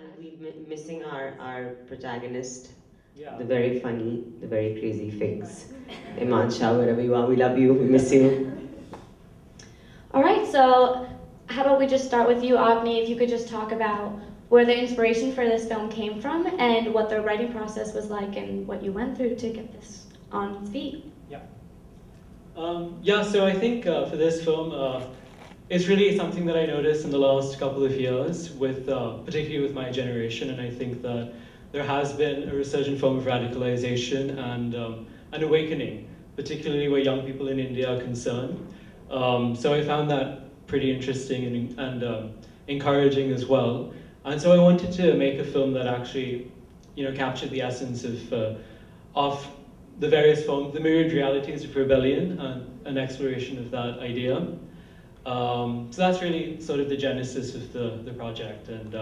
And we're missing our protagonist, Yeah. the very funny, the very crazy Figs. Iman Shah, wherever you are, we love you, we miss you. All right, so how about we just start with you, Agni, if you could just talk about where the inspiration for this film came from and what the writing process was like and what you went through to get this on its feet. Yeah. Yeah, so I think for this film, it's really something that I noticed in the last couple of years, with particularly with my generation, and I think that there has been a resurgent form of radicalization and an awakening, particularly where young people in India are concerned. So I found that pretty interesting and encouraging as well. And so I wanted to make a film that actually, captured the essence of the various forms, the myriad realities of rebellion and an exploration of that idea. So that's really sort of the genesis of the project, and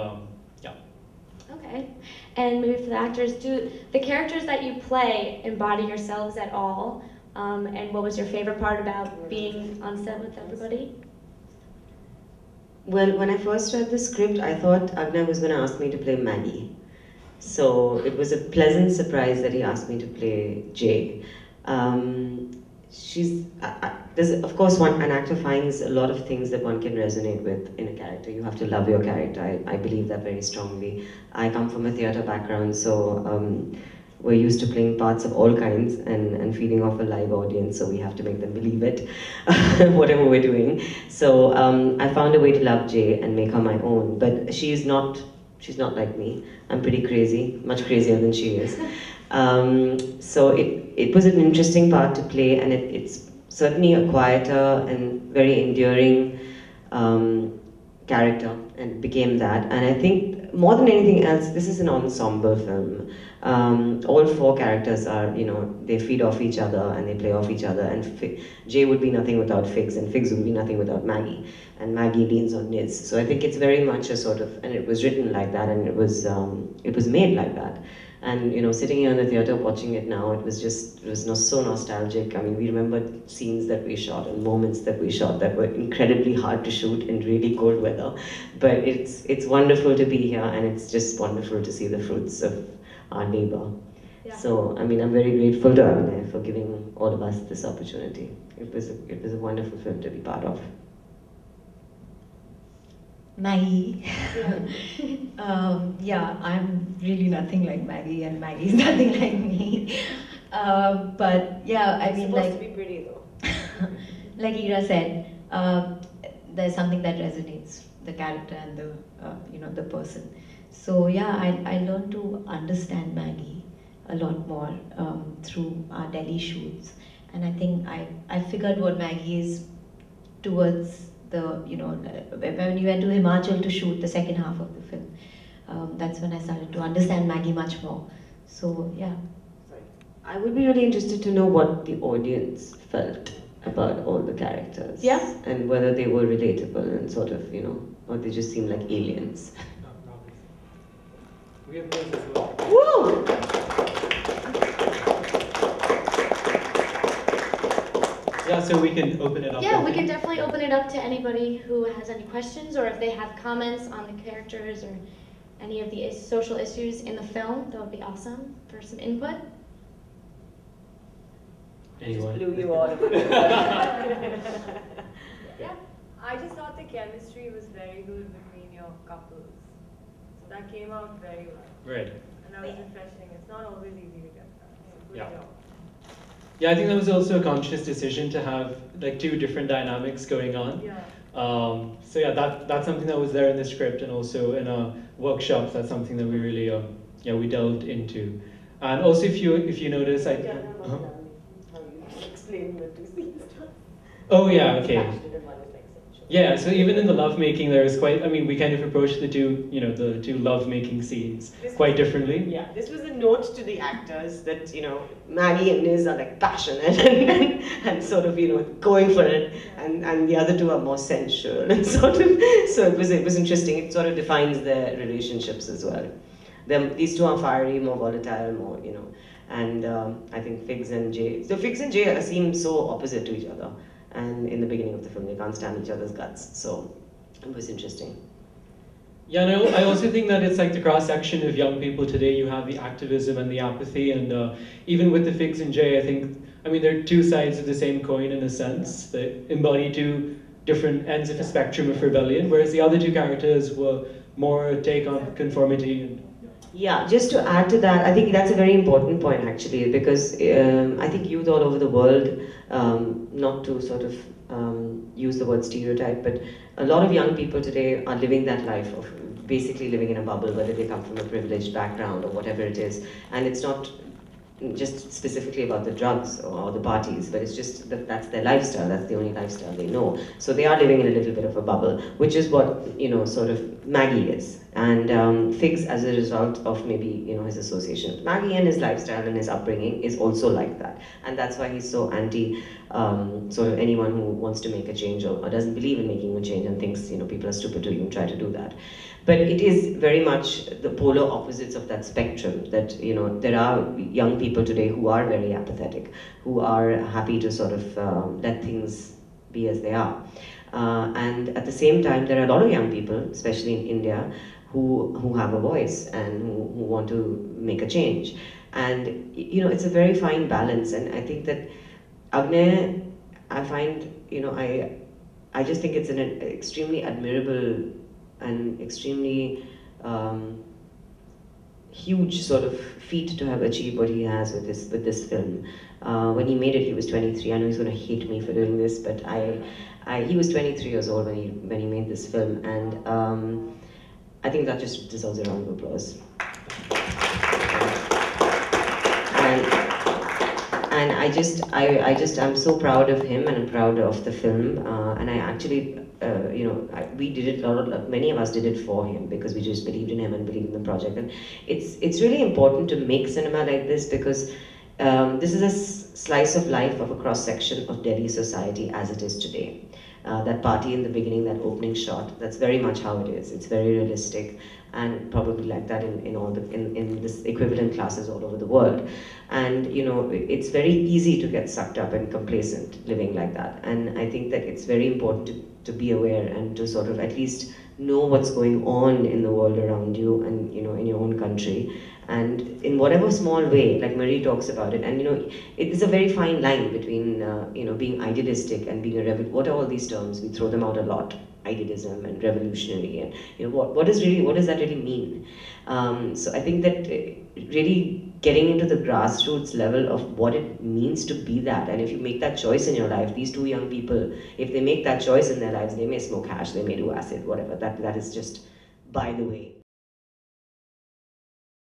yeah. Okay, and maybe for the actors, do the characters that you play embody yourselves at all? And what was your favorite part about being on set with everybody? Well, when I first read the script, I thought Agneya was going to ask me to play Maggie. So it was a pleasant surprise that he asked me to play Jay. There's, of course, an actor finds a lot of things that one can resonate with in a character. You have to love your character. I believe that very strongly. I come from a theatre background, so we're used to playing parts of all kinds and feeding off a live audience, so we have to make them believe it, whatever we're doing. So I found a way to love Jay and make her my own, but she's not like me. I'm pretty crazy, much crazier than she is. So it was an interesting part to play, and it's certainly a quieter and very endearing character, and it became that. And I think more than anything else, this is an ensemble film. All four characters are, they feed off each other and they play off each other, and Jay would be nothing without Figs, and Figs would be nothing without Maggie, and Maggie leans on Niz. So I think it's very much a sort of, and it was written like that, and it was made like that. And sitting here in the theatre watching it now, it was so nostalgic. I mean, we remembered scenes that we shot and moments that we shot that were incredibly hard to shoot in really cold weather. But it's wonderful to be here, and it's just wonderful to see the fruits of our labor. Yeah. So, I mean, I'm very grateful to Agneya for giving all of us this opportunity. It was a wonderful film to be part of. Maggie. Yeah, I'm really nothing like Maggie, and Maggie's nothing like me. But yeah, I mean, supposed to be pretty though. Like Ira said, there's something that resonates, the character and the person. So yeah, I learned to understand Maggie a lot more through our Delhi shoots, and I think I figured what Maggie is towards when we went to Himachal to shoot the second half of the film. That's when I started to understand Maggie much more. So yeah. I would be really interested to know what the audience felt about all the characters. Yeah. And whether they were relatable and sort of, or they just seemed like aliens. We have those as well. Woo! Yeah, so we can open it up. Yeah, we can definitely open it up to anybody who has any questions, or if they have comments on the characters or any of the social issues in the film. That would be awesome for some input. Anyone? Blew you all. Yeah, I just thought the chemistry was very good between your couples. So that came out very well. Right. And that was refreshing. It's not always easy to get that. So good job. Yeah, I think that was also a conscious decision to have like two different dynamics going on. Yeah. So yeah, that's something that was there in the script, and also in our workshops, that's something that we really we delved into. And also, if you notice, How you explain the two scenes. Oh yeah, okay. Yeah, so even in the lovemaking, there is quite. I mean, we kind of approached the two lovemaking scenes quite differently. Yeah, this was a note to the actors that Maggie and Niz are like passionate and sort of going for it, and the other two are more sensual and sort of. So it was interesting. It sort of defines their relationships as well. These two are fiery, more volatile, more and I think Figs and Jay. So Figs and Jay seem so opposite to each other. And in the beginning of the film, they can't stand each other's guts. So it was interesting. Yeah, and I also think that it's like the cross-section of young people today. You have the activism and the apathy, and even with the Figs and Jay, I mean, they're two sides of the same coin in a sense. They embody two different ends of a spectrum of rebellion, whereas the other two characters were more take on conformity. And yeah, just to add to that, I think that's a very important point actually, because I think youth all over the world, not to sort of use the word stereotype, but a lot of young people today are living that life of basically living in a bubble, whether they come from a privileged background or whatever it is. And it's not just specifically about the drugs or the parties, but it's just that that's their lifestyle, that's the only lifestyle they know. So they are living in a little bit of a bubble, which is what, you know, sort of Maggie is. And Figs, as a result of maybe, you know, his association with Maggie and his lifestyle and his upbringing, is also like that. And that's why he's so anti sort of anyone who wants to make a change or doesn't believe in making a change and thinks, you know, people are stupid to even try to do that. But it is very much the polar opposites of that spectrum, that, you know, there are young people today who are very apathetic, who are happy to sort of let things be as they are. And at the same time, there are a lot of young people, especially in India, who have a voice and who want to make a change. And, you know, it's a very fine balance. And I think that Agneya, I find, you know, I just think it's an extremely admirable and extremely huge sort of feat to have achieved what he has with this film. When he made it, he was 23. I know he's going to hate me for doing this, but he was 23 years old when he made this film, and I think that just deserves a round of applause. And I'm so proud of him, and I'm proud of the film, and I actually, you know, we did it, many of us did it for him, because we just believed in him and believed in the project. And it's really important to make cinema like this, because this is a slice of life of a cross-section of Delhi society as it is today. That party in the beginning, that opening shot, that's very much how it is. It's very realistic, and probably like that in this equivalent classes all over the world. And, you know, it's very easy to get sucked up and complacent living like that. And I think that it's very important to be aware and to sort of at least know what's going on in the world around you and, you know, in your own country. And in whatever small way, like Marie talks about it, and, you know, it is a very fine line between, you know, being idealistic and being a rebel. What are all these terms? We throw them out a lot. Idealism and revolutionary, and, you know, what does that really mean? So I think that really getting into the grassroots level of what it means to be that, and if you make that choice in your life, these two young people, if they make that choice in their lives, they may smoke hash, they may do acid, whatever. That is just by the way.